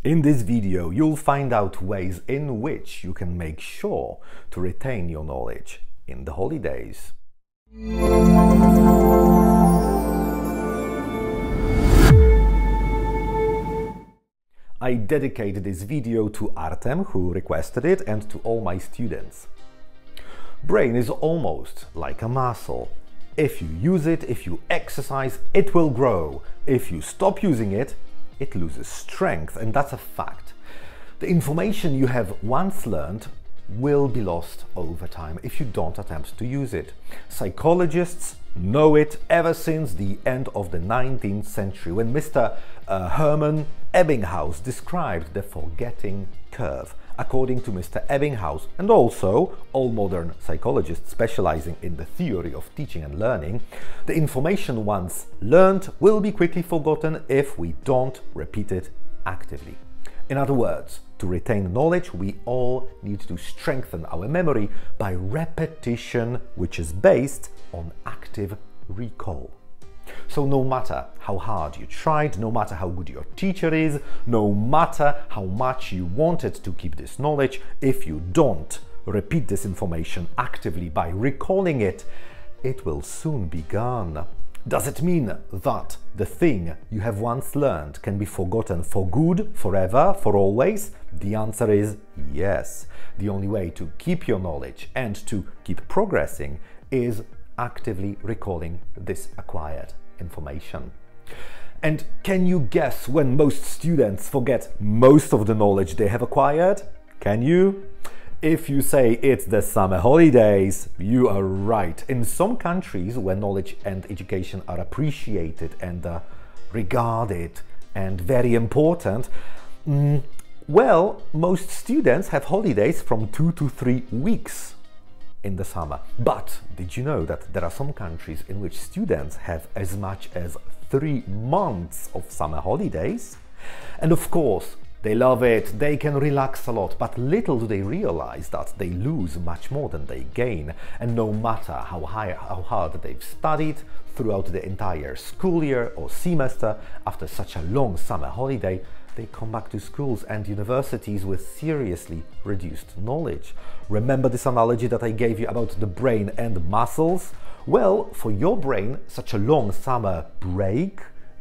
In this video, you'll find out ways in which you can make sure to retain your knowledge in the holidays. I dedicated this video to Artem, who requested it, and to all my students. Brain is almost like a muscle. If you use it, if you exercise, it will grow. If you stop using it, it loses strength, and that's a fact. The information you have once learned will be lost over time if you don't attempt to use it. Psychologists know it ever since the end of the 19th century, when Mr. Herman Ebbinghaus described the forgetting curve. According to Mr. Ebbinghaus, and also all modern psychologists specializing in the theory of teaching and learning, the information once learned will be quickly forgotten if we don't repeat it actively. In other words, to retain knowledge, we all need to strengthen our memory by repetition, which is based on active recall. So no matter how hard you tried, no matter how good your teacher is, no matter how much you wanted to keep this knowledge, if you don't repeat this information actively by recalling it, it will soon be gone. Does it mean that the thing you have once learned can be forgotten for good, forever, for always? The answer is yes. The only way to keep your knowledge and to keep progressing is actively recalling this acquired information. And can you guess when most students forget most of the knowledge they have acquired? Can you? If you say it's the summer holidays, you are right. In some countries where knowledge and education are appreciated and regarded and very important, well, most students have holidays from 2 to 3 weeks in the summer. But did you know that there are some countries in which students have as much as 3 months of summer holidays? And of course, they love it, they can relax a lot, but little do they realize that they lose much more than they gain. And no matter how hard they've studied throughout the entire school year or semester, after such a long summer holiday, they come back to schools and universities with seriously reduced knowledge. Remember this analogy that I gave you about the brain and muscles? Well, for your brain, such a long summer break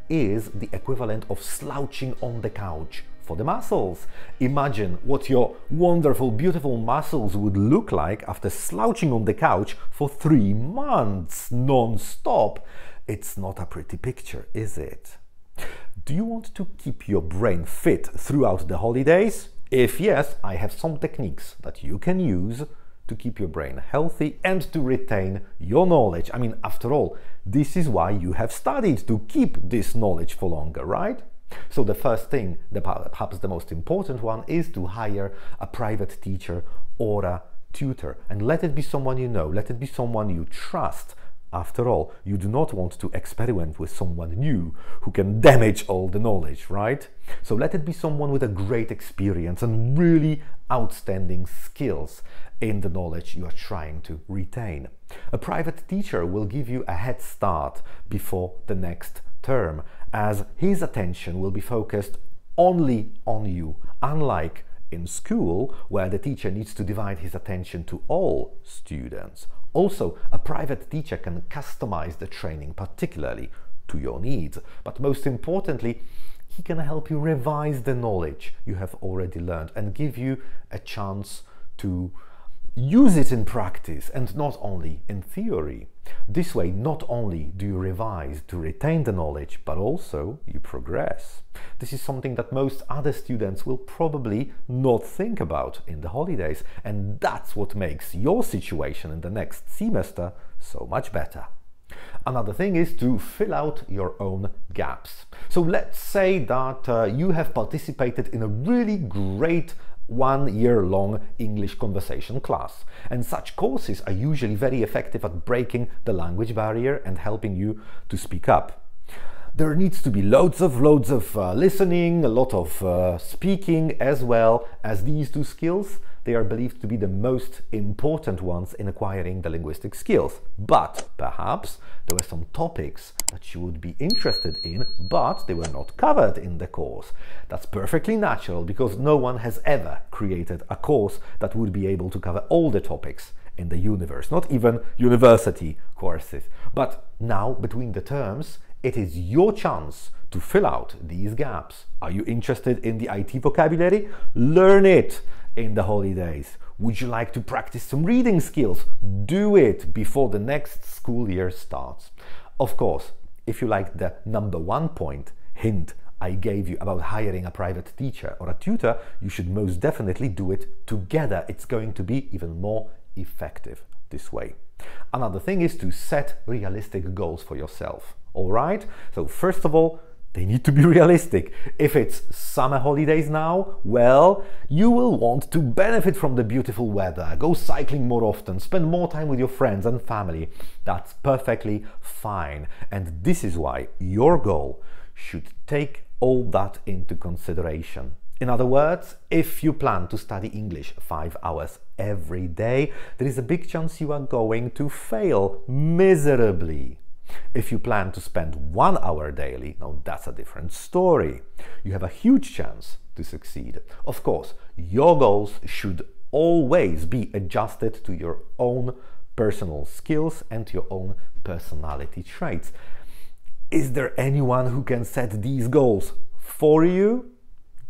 is the equivalent of slouching on the couch for the muscles. Imagine what your wonderful, beautiful muscles would look like after slouching on the couch for 3 months non-stop. It's not a pretty picture, is it? Do you want to keep your brain fit throughout the holidays? If yes, I have some techniques that you can use to keep your brain healthy and to retain your knowledge. I mean, after all, this is why you have studied, to keep this knowledge for longer, right? So the first thing, perhaps the most important one, is to hire a private teacher or a tutor. And let it be someone you know, let it be someone you trust. After all, you do not want to experiment with someone new who can damage all the knowledge, right? So let it be someone with a great experience and really outstanding skills in the knowledge you are trying to retain. A private teacher will give you a head start before the next term, as his attention will be focused only on you, unlike in school, where the teacher needs to divide his attention to all students. Also, a private teacher can customize the training particularly to your needs, but most importantly, he can help you revise the knowledge you have already learned and give you a chance to use it in practice and not only in theory. This way, not only do you revise to retain the knowledge, but also you progress. This is something that most other students will probably not think about in the holidays, and that's what makes your situation in the next semester so much better. Another thing is to fill out your own gaps. So let's say that you have participated in a really great 1-year-long English conversation class, and such courses are usually very effective at breaking the language barrier and helping you to speak up. There needs to be loads of listening, a lot of speaking, as well as these two skills. They are believed to be the most important ones in acquiring the linguistic skills. But perhaps there were some topics that you would be interested in, but they were not covered in the course. That's perfectly natural, because no one has ever created a course that would be able to cover all the topics in the universe, not even university courses. But now, between the terms, it is your chance to fill out these gaps. Are you interested in the IT vocabulary? Learn it in the holidays. Would you like to practice some reading skills? Do it before the next school year starts. Of course, if you like the #1 hint I gave you about hiring a private teacher or a tutor, you should most definitely do it together. It's going to be even more effective this way. Another thing is to set realistic goals for yourself. All right? So first of all, they need to be realistic. If it's summer holidays now, well, you will want to benefit from the beautiful weather, go cycling more often, spend more time with your friends and family. That's perfectly fine. And this is why your goal should take all that into consideration. In other words, if you plan to study English 5 hours every day, there is a big chance you are going to fail miserably. If you plan to spend 1 hour daily, now that's a different story. You have a huge chance to succeed. Of course, your goals should always be adjusted to your own personal skills and your own personality traits. Is there anyone who can set these goals for you?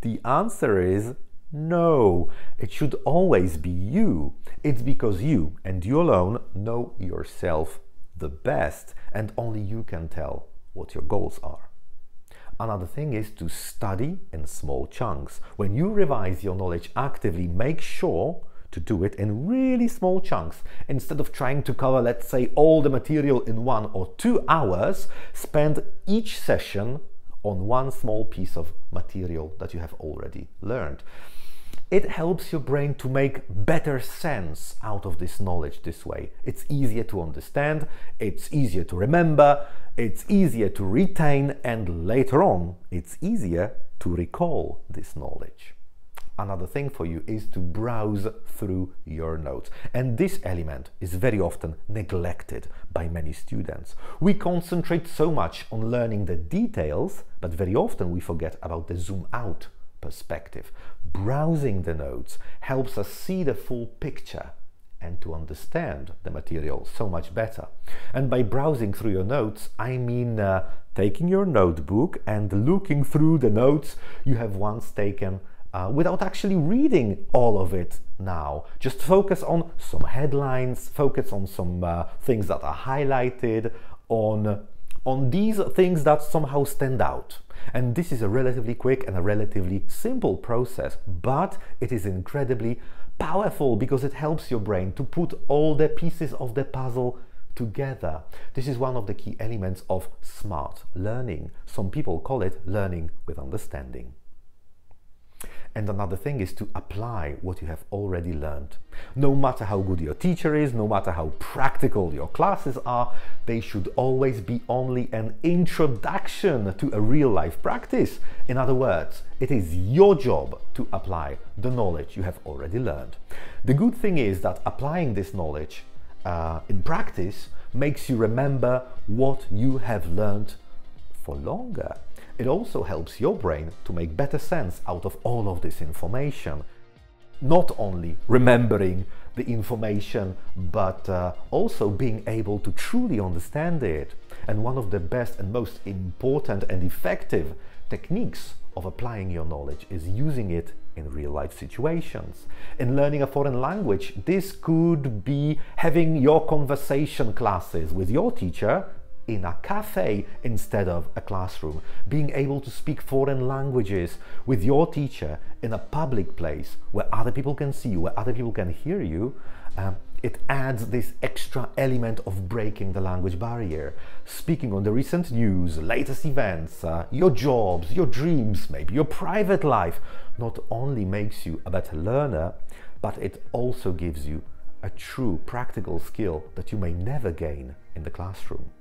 The answer is no. It should always be you. It's because you and you alone know yourself the best, and only you can tell what your goals are. Another thing is to study in small chunks. When you revise your knowledge actively, make sure to do it in really small chunks. Instead of trying to cover, let's say, all the material in 1 or 2 hours, spend each session on one small piece of material that you have already learned. It helps your brain to make better sense out of this knowledge this way. It's easier to understand, it's easier to remember, it's easier to retain, and later on, it's easier to recall this knowledge. Another thing for you is to browse through your notes. And this element is very often neglected by many students. We concentrate so much on learning the details, but very often we forget about the zoom out perspective. Browsing the notes helps us see the full picture and to understand the material so much better. And by browsing through your notes, I mean taking your notebook and looking through the notes you have once taken without actually reading all of it now. Just focus on some headlines, focus on some things that are highlighted, on these things that somehow stand out. And this is a relatively quick and a relatively simple process, but it is incredibly powerful because it helps your brain to put all the pieces of the puzzle together. This is one of the key elements of smart learning. Some people call it learning with understanding. And another thing is to apply what you have already learned. No matter how good your teacher is, no matter how practical your classes are, they should always be only an introduction to a real-life practice. In other words, it is your job to apply the knowledge you have already learned. The good thing is that applying this knowledge in practice makes you remember what you have learned for longer. It also helps your brain to make better sense out of all of this information. Not only remembering the information, but also being able to truly understand it. And one of the best and most important and effective techniques of applying your knowledge is using it in real-life situations. In learning a foreign language, this could be having your conversation classes with your teacher in a cafe instead of a classroom, being able to speak foreign languages with your teacher in a public place where other people can see you, where other people can hear you. It adds this extra element of breaking the language barrier. Speaking on the recent news, latest events, your jobs, your dreams, maybe your private life, not only makes you a better learner, but it also gives you a true practical skill that you may never gain in the classroom.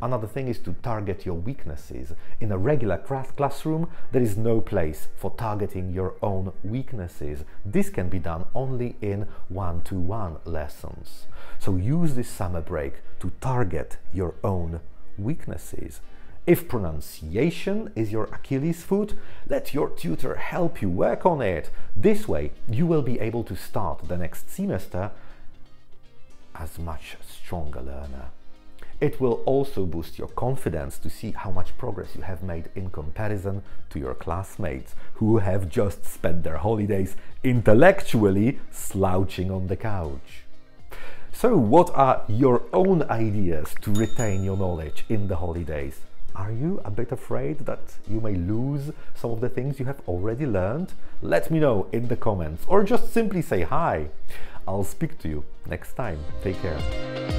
Another thing is to target your weaknesses. In a regular classroom, there is no place for targeting your own weaknesses. This can be done only in one-to-one lessons. So use this summer break to target your own weaknesses. If pronunciation is your Achilles foot, let your tutor help you work on it. This way, you will be able to start the next semester as a much stronger learner. It will also boost your confidence to see how much progress you have made in comparison to your classmates who have just spent their holidays intellectually slouching on the couch. So, what are your own ideas to retain your knowledge in the holidays? Are you a bit afraid that you may lose some of the things you have already learned? Let me know in the comments, or just simply say hi. I'll speak to you next time. Take care.